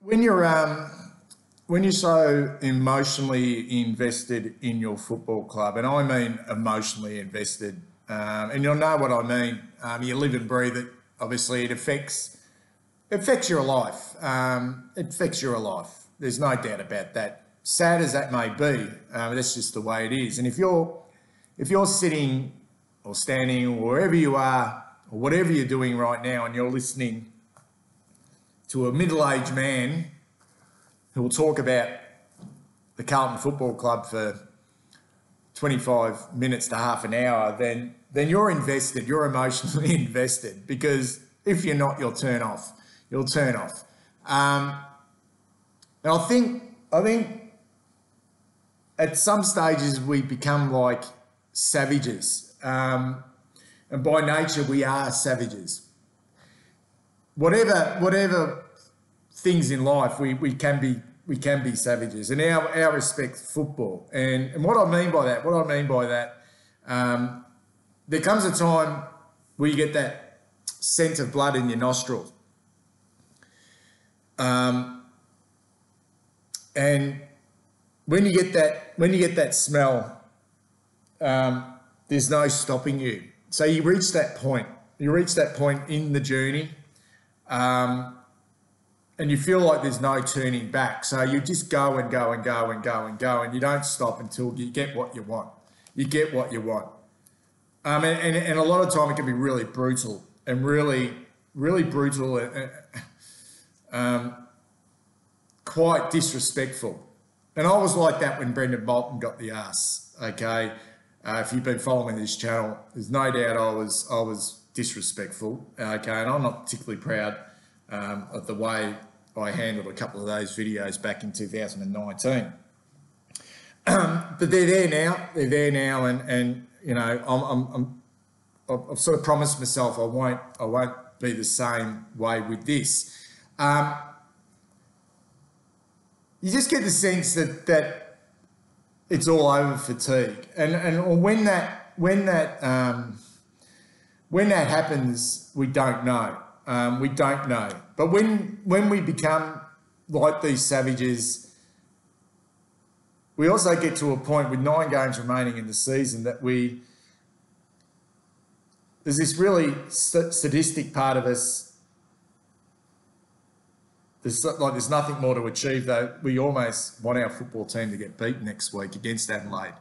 when you're so emotionally invested in your football club, and I mean emotionally invested, and you'll know what I mean. You live and breathe it. Obviously, it affects your life. It affects your life. There's no doubt about that. Sad as that may be, that's just the way it is. And if you're sitting or standing or wherever you are or whatever you're doing right now, and you're listening to a middle-aged man who will talk about the Carlton Football Club for 25 minutes to half an hour, then you're invested. You're emotionally invested, because if you're not, you'll turn off. You'll turn off. And I think at some stages we become like savages, and by nature we are savages. Whatever things in life, we can be savages, and our respect football. And what I mean by that, there comes a time where you get that scent of blood in your nostril, and when you get that smell, there's no stopping you. So you reach that point in the journey, and you feel like there's no turning back. So you just go and go and go and go and go, and you don't stop until you get what you want. You get what you want. And a lot of time it can be really brutal and really brutal, quite disrespectful. And I was like that when Brendan Bolton got the arse, okay? If you've been following this channel, there's no doubt I was disrespectful, okay? And I'm not particularly proud of the way I handled a couple of those videos back in 2019. But they're there now. They're there now, and you know, I've sort of promised myself I won't be the same way with this. You just get the sense that it's all over fatigue, and when that happens, we don't know. We don't know. But when we become like these savages, we also get to a point with 9 games remaining in the season that there's this really sadistic part of us. There's nothing more to achieve, though. We almost want our football team to get beaten next week against Adelaide,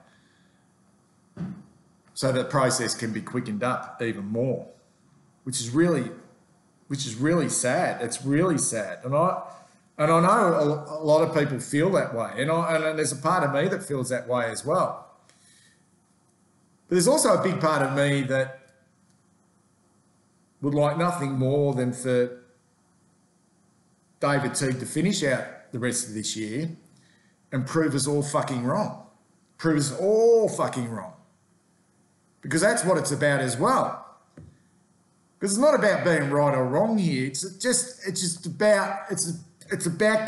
so the process can be quickened up even more, which is really sad. It's really sad, and I know a lot of people feel that way, and there's a part of me that feels that way as well. But there's also a big part of me that would like nothing more than for David Teague to finish out the rest of this year and prove us all fucking wrong. Prove us all fucking wrong. Because that's what it's about as well. Because it's not about being right or wrong here. It's just about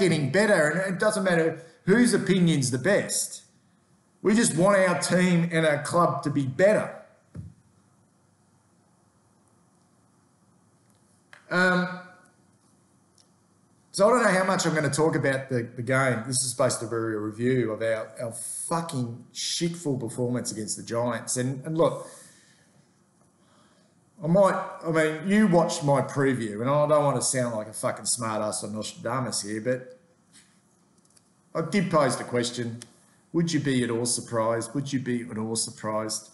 getting better, and it doesn't matter whose opinion's the best. We just want our team and our club to be better. So I don't know how much I'm going to talk about the game. This is supposed to be a review of our fucking shitful performance against the Giants. And look, you watched my preview, and I don't want to sound like a fucking smart-ass or Nostradamus here, but I did pose the question, would you be at all surprised? Would you be at all surprised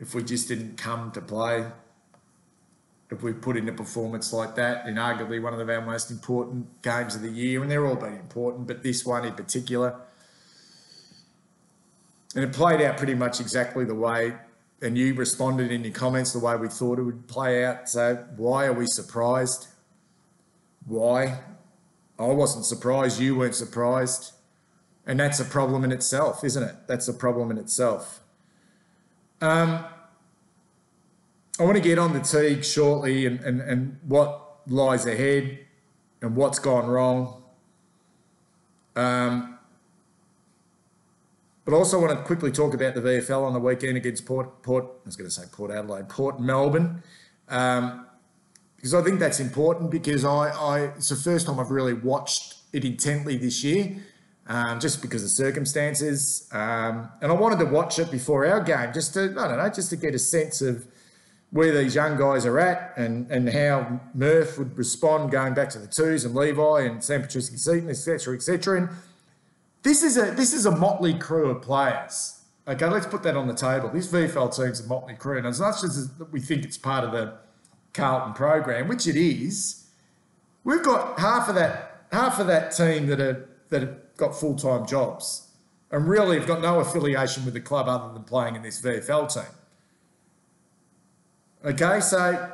if we just didn't come to play? If we put in a performance like that in arguably one of our most important games of the year, and they're all been important, but this one in particular. And it played out pretty much exactly the way, and you responded in your comments the way we thought it would play out. So why are we surprised? Why? I wasn't surprised, you weren't surprised. And that's a problem in itself, isn't it? That's a problem in itself. I want to get on to Teague shortly and what lies ahead and what's gone wrong. But I also want to quickly talk about the VFL on the weekend against Port Melbourne. Because because I think that's important, because it's the first time I've really watched it intently this year, just because of circumstances. And I wanted to watch it before our game, just to get a sense of where these young guys are at, and how Murph would respond going back to the twos, and Levi and Sam Petruski-Seaton, etc., etc. And this is a motley crew of players. Okay, let's put that on the table. This VFL team's a motley crew, and as much as we think it's part of the Carlton program, which it is, we've got half of that team that have got full-time jobs and really have got no affiliation with the club other than playing in this VFL team. Okay, so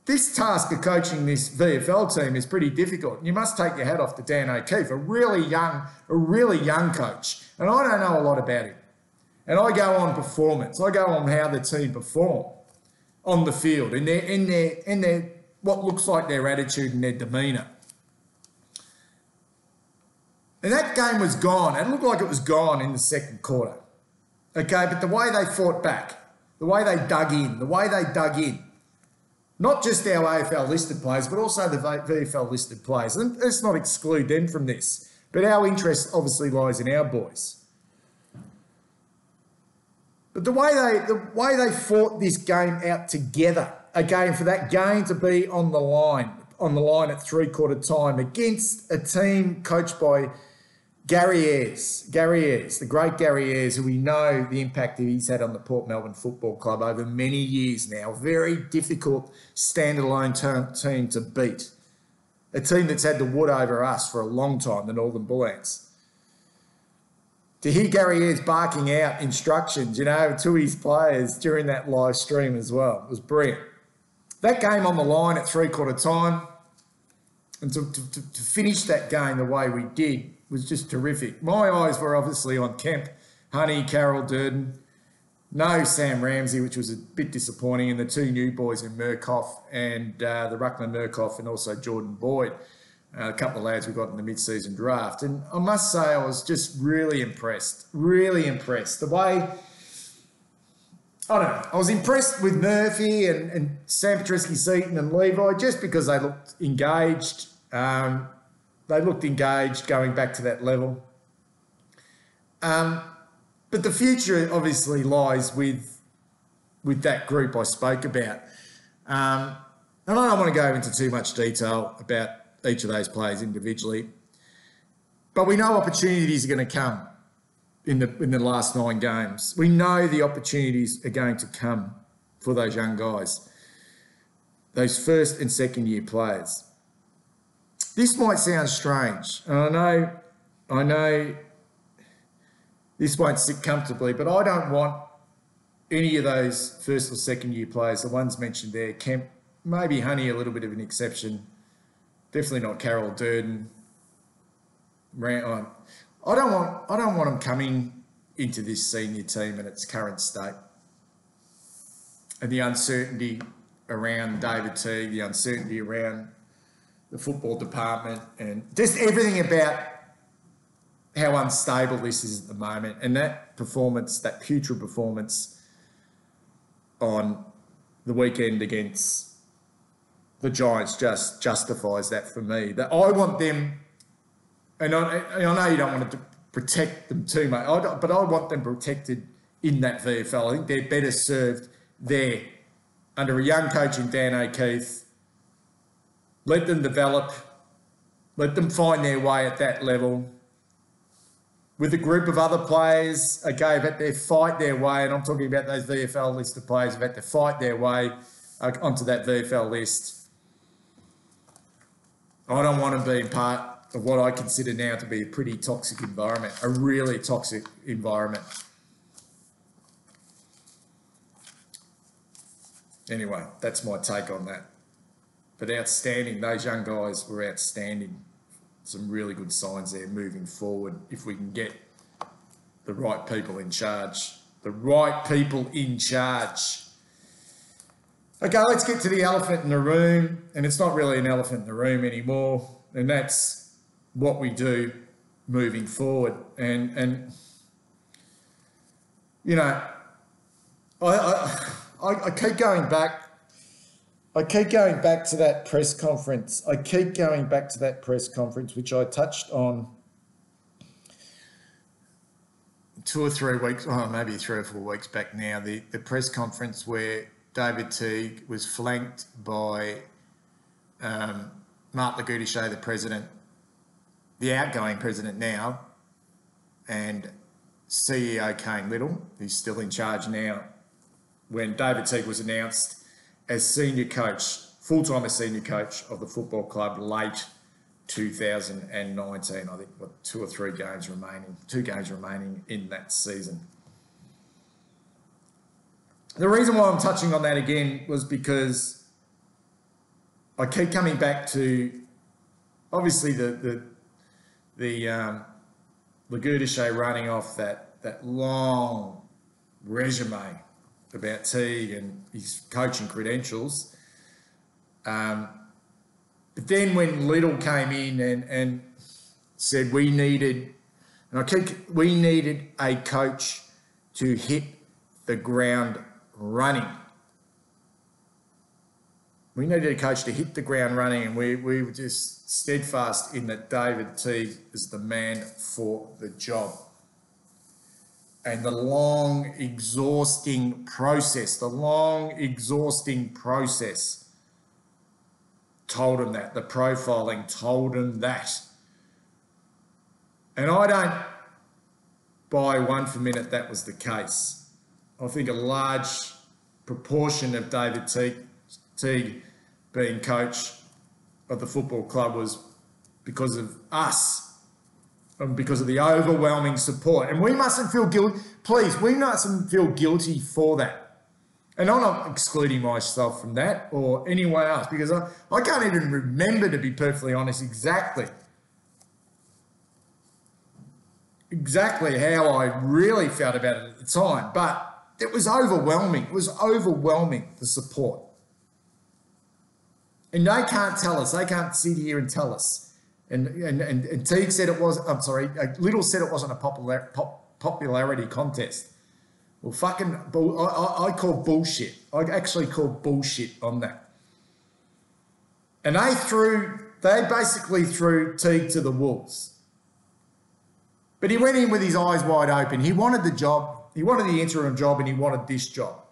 this task of coaching this VFL team is pretty difficult. You must take your hat off to Dan O'Keefe, a really young coach. And I don't know a lot about him. And I go on performance. I go on how the team perform on the field, in their what looks like their attitude and their demeanour. And that game was gone. It looked like it was gone in the second quarter. Okay, but the way they fought back, the way they dug in, not just our AFL listed players, but also the VFL listed players. And let's not exclude them from this. But our interest obviously lies in our boys. But the way they fought this game out together, again, for that game to be on the line at three-quarter time against a team coached by Gary Ayres, the great Gary Ayres, who we know the impact that he's had on the Port Melbourne Football Club over many years now. Very difficult standalone team to beat. A team that's had the wood over us for a long time, the Northern Bullants. To hear Gary Ayres barking out instructions, to his players during that live stream as well, was brilliant. That game on the line at three-quarter time, and to finish that game the way we did, was just terrific. My eyes were obviously on Kemp, Honey, Carroll, Durden. No Sam Ramsey, which was a bit disappointing, and the two new boys in Murkoff and the Ruckman Murkoff, and also Jordan Boyd, a couple of lads we got in the mid-season draft. And I must say I was just really impressed. The way, I don't know, I was impressed with Murphy and Sam Petruski-Seaton and Levi, just because they looked engaged. They looked engaged going back to that level. But the future obviously lies with that group I spoke about. And I don't want to go into too much detail about each of those players individually, but we know opportunities are going to come in the last 9 games. We know the opportunities are going to come for those young guys, those first and second year players. This might sound strange, and I know this won't sit comfortably, but I don't want any of those first or second year players, the ones mentioned there, Kemp, maybe Honey, a little bit of an exception, definitely not Carroll, Durden. I don't want them coming into this senior team in its current state, and the uncertainty around David Teague, the uncertainty around the football department, and just everything about how unstable this is at the moment. And that performance, that putrid performance on the weekend against the Giants, just justifies that for me. That I want them, and I know you don't want to protect them too much, but I want them protected in that VFL. I think they're better served there under a young coach in Dan O'Keefe. Let them develop, let them find their way at that level. With a group of other players, okay, but they fight their way, and I'm talking about those VFL listed players who've had to fight their way onto that VFL list. I don't want to be part of what I consider now to be a pretty toxic environment, a really toxic environment. Anyway, that's my take on that. But outstanding, those young guys were outstanding. Some really good signs there moving forward if we can get the right people in charge. The right people in charge. Okay, let's get to the elephant in the room. And it's not really an elephant in the room anymore. And that's what we do moving forward. And you know, I keep going back I keep going back to that press conference. Which I touched on 2 or 3 weeks, maybe 3 or 4 weeks back now. The press conference where David Teague was flanked by Mark Lagutishe, the president, the outgoing president now, and CEO Kane Little, who's still in charge now, when David Teague was announced as senior coach, full-time as senior coach of the football club late 2019. I think, 2 or 3 games remaining, 2 games remaining in that season. The reason why I'm touching on that again was because I keep coming back to, obviously, the Lagutishe running off that long resume about Teague and his coaching credentials. But then when Little came in and said we needed a coach to hit the ground running. We needed a coach to hit the ground running, and we were just steadfast in that David Teague is the man for the job. And the long, exhausting process told him that. The profiling told him that. And I don't buy one for a minute that was the case. I think a large proportion of David Teague being coach of the football club was because of us. And because of the overwhelming support. And we mustn't feel guilty. Please, we mustn't feel guilty for that. And I'm not excluding myself from that or anyone else, because I can't even remember, to be perfectly honest, exactly how I really felt about it at the time. But it was overwhelming. It was overwhelming, the support. And they can't tell us. They can't sit here and tell us. And Teague said it was, Little said it wasn't a popularity contest. Well, I call bullshit. I actually call bullshit on that. And they basically threw Teague to the wolves. But he went in with his eyes wide open. He wanted the job, he wanted the interim job, and he wanted this job.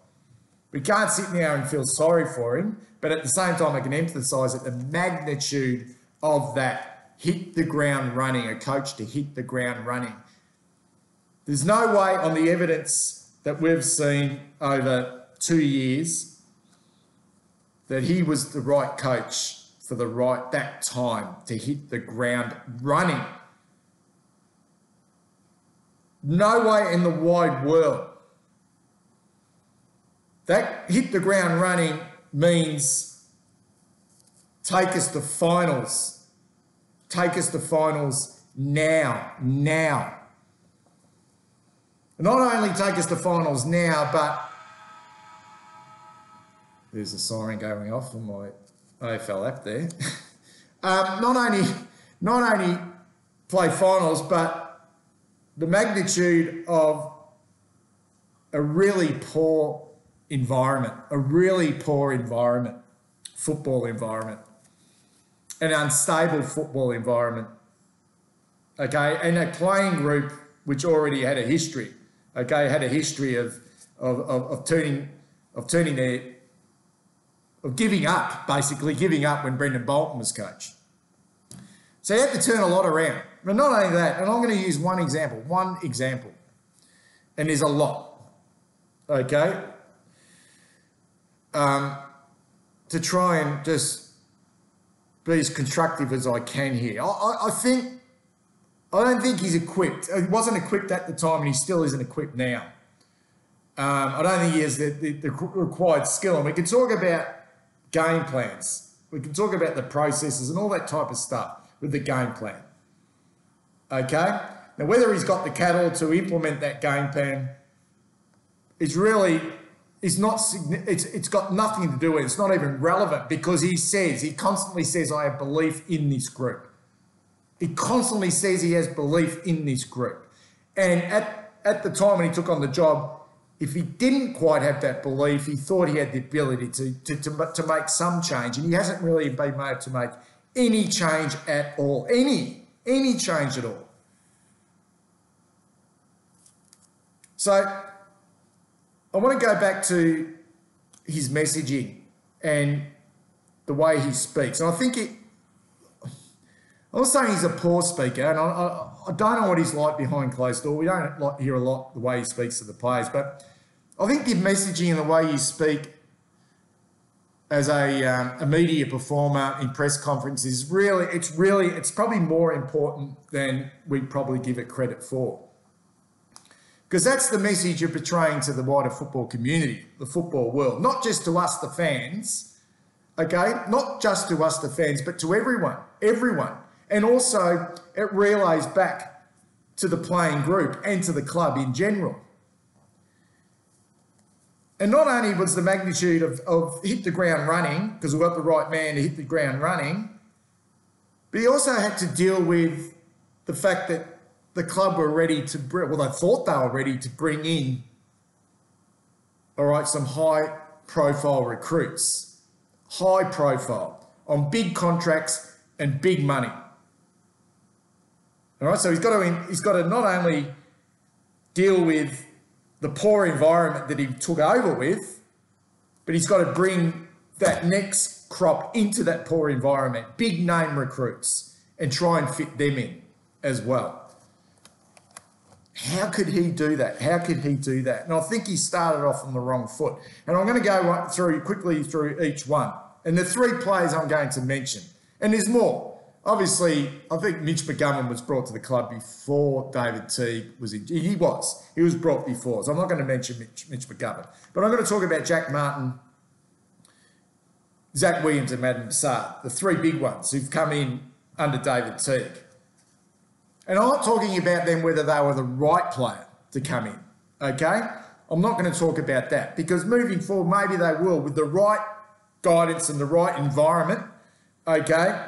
We can't sit now and feel sorry for him, but at the same time, I can emphasise that the magnitude of that hit the ground running, a coach to hit the ground running. There's no way on the evidence that we've seen over 2 years that he was the right coach for that time to hit the ground running. No way in the wide world. That hit the ground running means take us to finals. Take us to finals now. Not only take us to finals now, but there's a siren going off on my AFL app there. Not only play finals, but the magnitude of a really poor environment, football environment. An unstable football environment, okay, and a playing group which already had a history, okay, of giving up when Brendan Bolton was coach. So you had to turn a lot around. But not only that, and I'm going to use one example, and there's a lot, okay, to try and just be as constructive as I can here. I don't think he's equipped. He wasn't equipped at the time, and he still isn't equipped now. I don't think he has the required skill. And we can talk about game plans. We can talk about the processes and all that type of stuff with the game plan. Okay? Now, whether he's got the cattle to implement that game plan, it's got nothing to do with it. It's not even relevant, because he constantly says, I have belief in this group. He constantly says he has belief in this group. And at the time when he took on the job, if he didn't quite have that belief, he thought he had the ability to make some change, and he hasn't really been able to make any change at all, any change at all. So I want to go back to his messaging and the way he speaks. And I think I'm not saying he's a poor speaker, and I don't know what he's like behind closed door. We don't hear a lot the way he speaks to the players, but I think the messaging and the way you speak as a media performer in press conferences it's probably more important than we probably give it credit for. Because that's the message you're portraying to the wider football community, the football world, not just to us, the fans, okay? Not just to us, the fans, but to everyone. And also it relays back to the playing group and to the club in general. And not only was the magnitude of hit the ground running, because we've got the right man to hit the ground running, but he also had to deal with the fact that the club were ready to bring, well, they thought they were ready to bring in, all right, some high-profile recruits, high profile, on big contracts and big money. All right, so he's got to not only deal with the poor environment that he took over with, but he's got to bring that next crop into that poor environment, big name recruits, and try and fit them in as well. How could he do that? How could he do that? And I think he started off on the wrong foot. And I'm going to go quickly through each one. And the three players I'm going to mention, and there's more. Obviously, I think Mitch McGovern was brought to the club before David Teague was in. He was brought before. So I'm not going to mention Mitch McGovern. But I'm going to talk about Jack Martin, Zach Williams and Madden Bassard, the three big ones who've come in under David Teague. And I'm not talking about them whether they were the right player to come in, okay? I'm not going to talk about that because moving forward, maybe they will with the right guidance and the right environment, okay?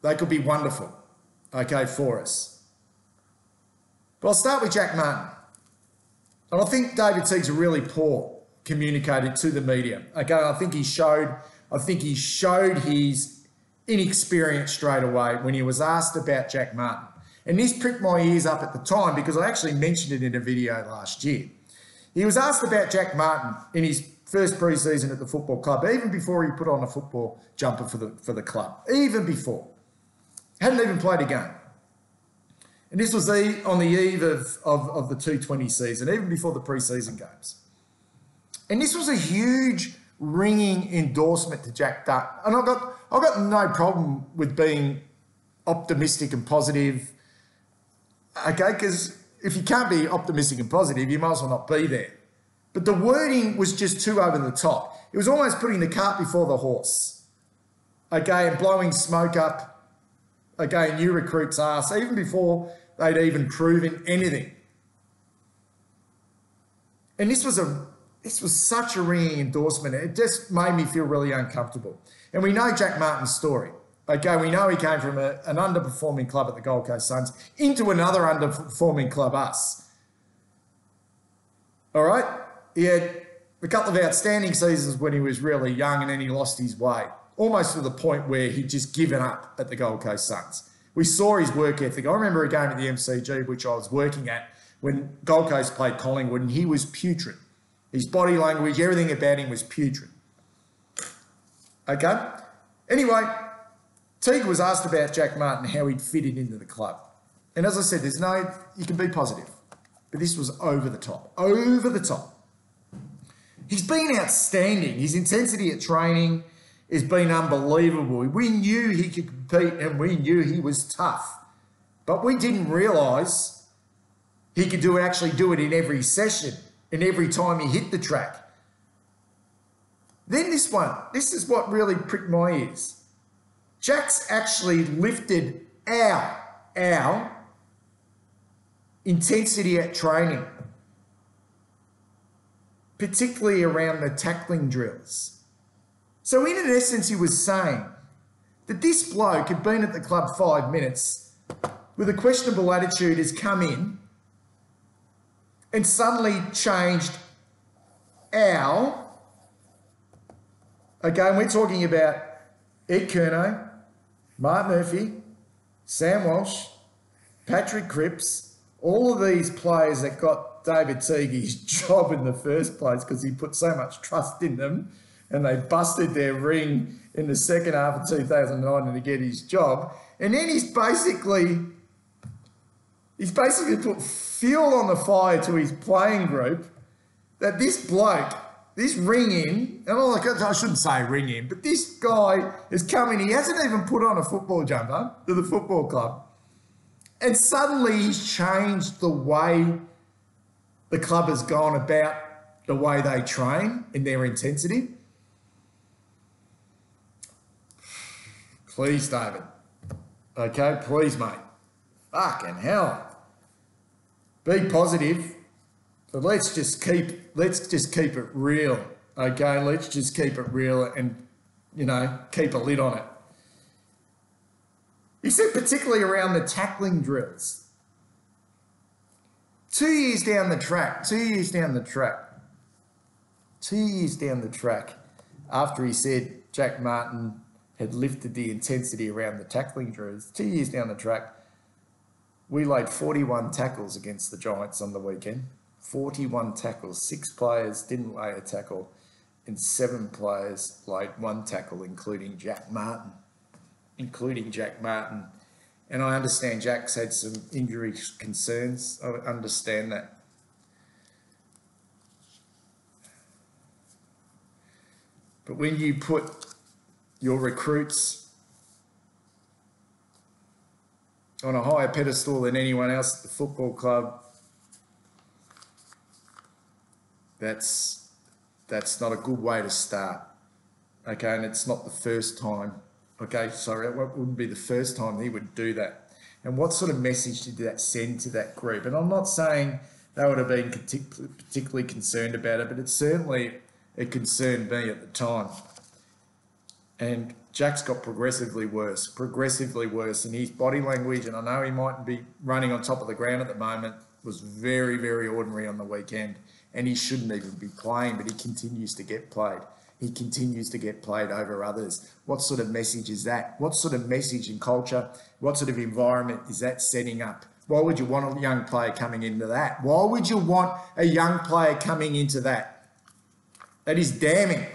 They could be wonderful, okay, for us. But I'll start with Jack Martin. And I think David Teague's a really poor communicator to the media, okay? I think he showed his inexperience straight away when he was asked about Jack Martin. And this pricked my ears up at the time because I actually mentioned it in a video last year. He was asked about Jack Martin in his first pre-season at the football club, even before he put on a football jumper for the club, even before. Hadn't even played a game. And this was on the eve of the 220 season, even before the pre-season games. And this was a huge ringing endorsement to Jack Martin. And I've got no problem with being optimistic and positive, okay? Because if you can't be optimistic and positive, you might as well not be there. But the wording was just too over the top. It was almost putting the cart before the horse, okay, and blowing smoke up, okay, new recruits' arse, even before they'd even proven anything. And this was such a ringing endorsement. It just made me feel really uncomfortable. And we know Jack Martin's story. Okay, we know he came from an underperforming club at the Gold Coast Suns into another underperforming club, us. All right? He had a couple of outstanding seasons when he was really young and then he lost his way, almost to the point where he'd just given up at the Gold Coast Suns. We saw his work ethic. I remember a game at the MCG, which I was working at, when Gold Coast played Collingwood, and he was putrid. His body language, everything about him was putrid. Okay? Anyway, Teague was asked about Jack Martin, how he'd fitted into the club. And as I said, you can be positive. But this was over the top. Over the top. He's been outstanding. His intensity at training has been unbelievable. We knew he could compete and we knew he was tough. But we didn't realise he could actually do it in every session and every time he hit the track. Then this is what really pricked my ears. Jack's actually lifted our intensity at training, particularly around the tackling drills. So in essence, he was saying that this bloke had been at the club 5 minutes with a questionable attitude, has come in and suddenly changed our, okay, and we're talking about Ed Curnow, Mark Murphy, Sam Walsh, Patrick Cripps, all of these players that got David Teague his job in the first place because he put so much trust in them and they busted their ring in the second half of 2009 to get his job. And then he's basically put fuel on the fire to his playing group that this bloke, this ring-in, and I shouldn't say ring-in, but this guy is coming, he hasn't even put on a football jumper to the football club. And suddenly he's changed the way the club has gone about the way they train and their intensity. Please, David. Okay, please, mate. Fucking hell. Be positive, but let's just keep it real. Okay, let's just keep it real and, keep a lid on it. He said particularly around the tackling drills. 2 years down the track, after he said Jack Martin had lifted the intensity around the tackling drills, 2 years down the track, we laid 41 tackles against the Giants on the weekend. 41 tackles. 6 players didn't lay a tackle and 7 players laid 1 tackle, including Jack Martin. And I understand Jack's had some injury concerns. I understand that. But when you put your recruits on a higher pedestal than anyone else at the football club, that's not a good way to start. Okay, and it's not the first time. Okay, sorry, it wouldn't be the first time he would do that. And what sort of message did that send to that group? And I'm not saying they would have been particularly concerned about it, but it concerned me at the time. And Jack's got progressively worse, and his body language, and I know he mightn't be running on top of the ground at the moment, was very, very ordinary on the weekend. And he shouldn't even be playing, but he continues to get played. He continues to get played over others. What sort of message is that? What sort of message and culture, what sort of environment is that setting up? Why would you want a young player coming into that? Why would you want a young player coming into that? That is damning.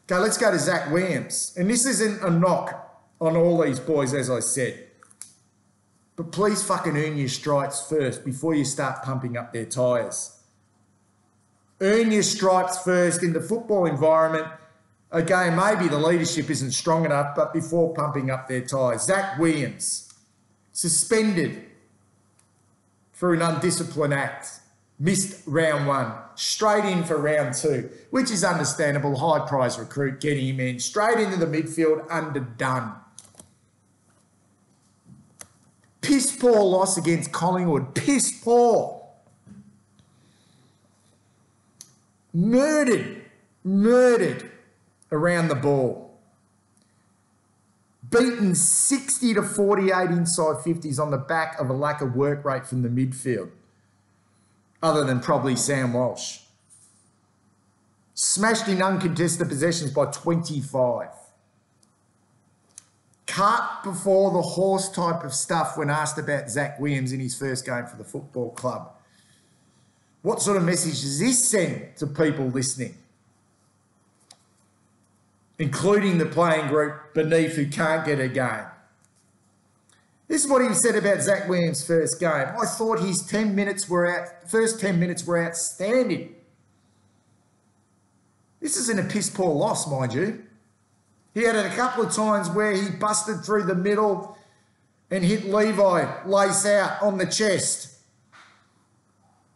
Okay, let's go to Zach Williams. And this isn't a knock on all these boys, as I said. But please fucking earn your stripes first before you start pumping up their tyres. Earn your stripes first in the football environment. Okay, maybe the leadership isn't strong enough, but before pumping up their tyres. Zach Williams, suspended for an undisciplined act. Missed round 1, straight in for round 2, which is understandable. High prize recruit, getting him in. Straight into the midfield, underdone. Piss poor loss against Collingwood. Piss poor. Murdered around the ball. Beaten 60 to 48 inside 50s on the back of a lack of work rate from the midfield, other than probably Sam Walsh. Smashed in uncontested possessions by 25. Cart before the horse type of stuff when asked about Zach Williams in his first game for the football club. What sort of message does this send to people listening? Including the playing group beneath who can't get a game. This is what he said about Zach Williams' first game. I thought his first 10 minutes were outstanding. This isn't a piss poor loss, mind you. He had it a couple of times where he busted through the middle and hit Levi lace out on the chest.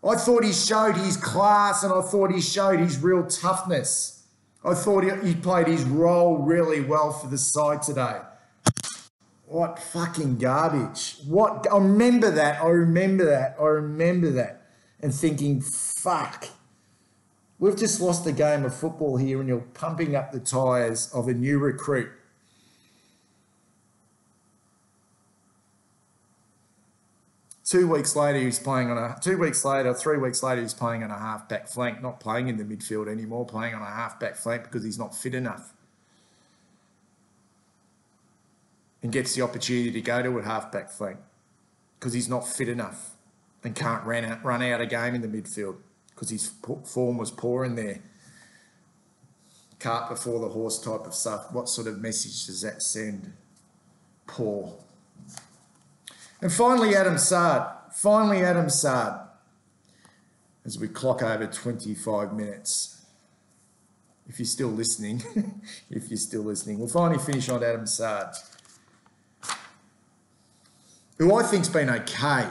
I thought he showed his class and I thought he showed his real toughness. I thought he played his role really well for the side today. What fucking garbage. I remember that. And thinking, fuck. We've just lost the game of football here and you're pumping up the tyres of a new recruit. 2 weeks later, he's playing on a 2 weeks later, 3 weeks later, he's playing on a half-back flank, not playing in the midfield anymore, playing on a half-back flank because he's not fit enough. And gets the opportunity to go to a half-back flank because he's not fit enough and can't run out a game in the midfield because his form was poor in there. Cart before the horse type of stuff. What sort of message does that send? Poor. And finally, Adam Sard. As we clock over 25 minutes. If you're still listening, we'll finally finish on Adam Sard, who I think's been okay.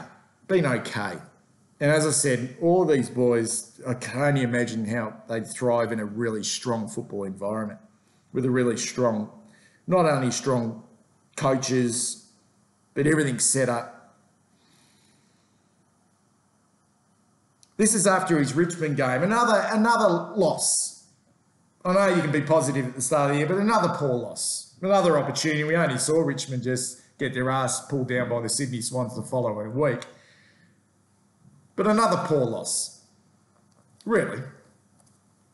And as I said, all these boys, I can only imagine how they'd thrive in a really strong football environment with a really strong, not only strong coaches, but everything's set up. This is after his Richmond game. Another loss. I know you can be positive at the start of the year, but another poor loss. Another opportunity. We only saw Richmond just get their ass pulled down by the Sydney Swans the following week. But another poor loss. Really.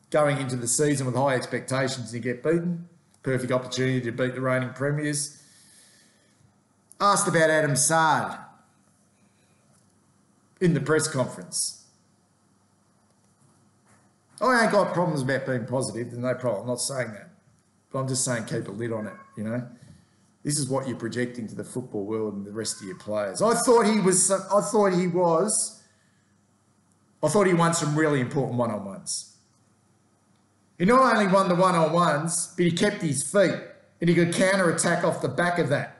Going into the season with high expectations to get beaten. Perfect opportunity to beat the reigning premiers. Asked about Adam Sard in the press conference. I ain't got problems about being positive. There's no problem. I'm not saying that. But I'm just saying keep a lid on it, you know. This is what you're projecting to the football world and the rest of your players. I thought he won some really important one-on-ones. He not only won the one-on-ones, but he kept his feet and he could counter-attack off the back of that.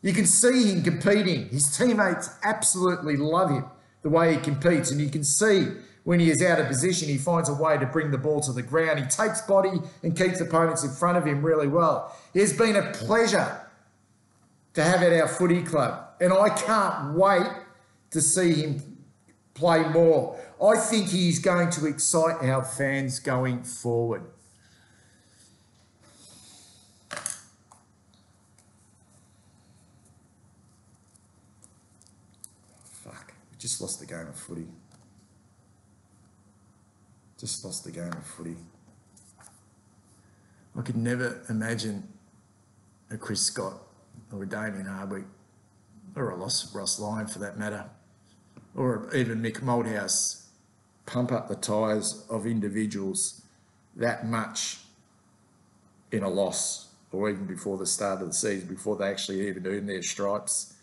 You can see him competing. His teammates absolutely love him, the way he competes. And you can see when he is out of position, he finds a way to bring the ball to the ground. He takes body and keeps opponents in front of him really well. It has been a pleasure to have at our footy club. And I can't wait to see him play more. I think he's going to excite our fans going forward. Fuck, we just lost the game of footy. Just lost the game of footy. I could never imagine a Chris Scott or a Damien Hardwick or a Ross Lyon for that matter, or even Mick Malthouse pump up the tyres of individuals that much in a loss, or even before the start of the season, before they actually even earn their stripes.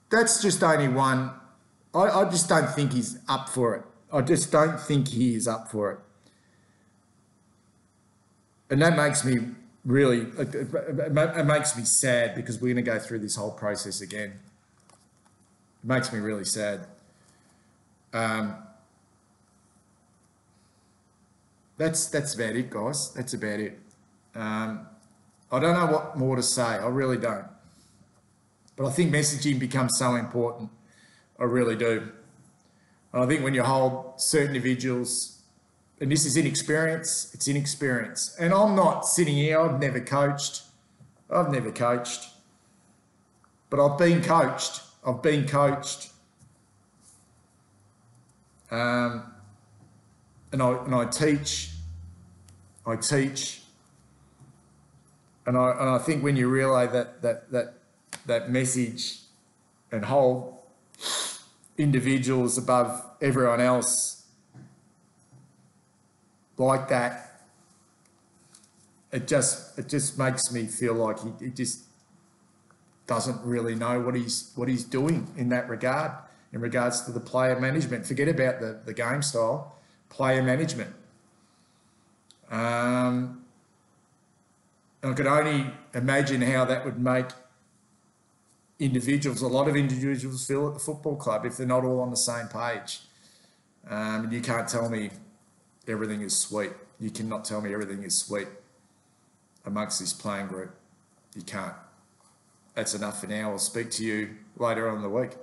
That's just only one. I just don't think he's up for it. I just don't think he is up for it. And that makes me really, it makes me sad because we're going to go through this whole process again. It makes me really sad. That's about it, guys. That's about it. I don't know what more to say. I really don't. But I think messaging becomes so important. I really do. And I think when you hold certain individuals, and this is inexperience, it's inexperience. And I'm not sitting here, I've never coached. But I've been coached. And I teach. And I think when you relay that message and hold individuals above everyone else like that, it just makes me feel like he just doesn't really know what he's doing in that regard, in regards to the player management. Forget about the game style, player management. I could only imagine how that would make a lot of individuals feel at the football club if they're not all on the same page. You can't tell me everything is sweet. You cannot tell me everything is sweet amongst this playing group. You can't. That's enough for now. I'll speak to you later on in the week.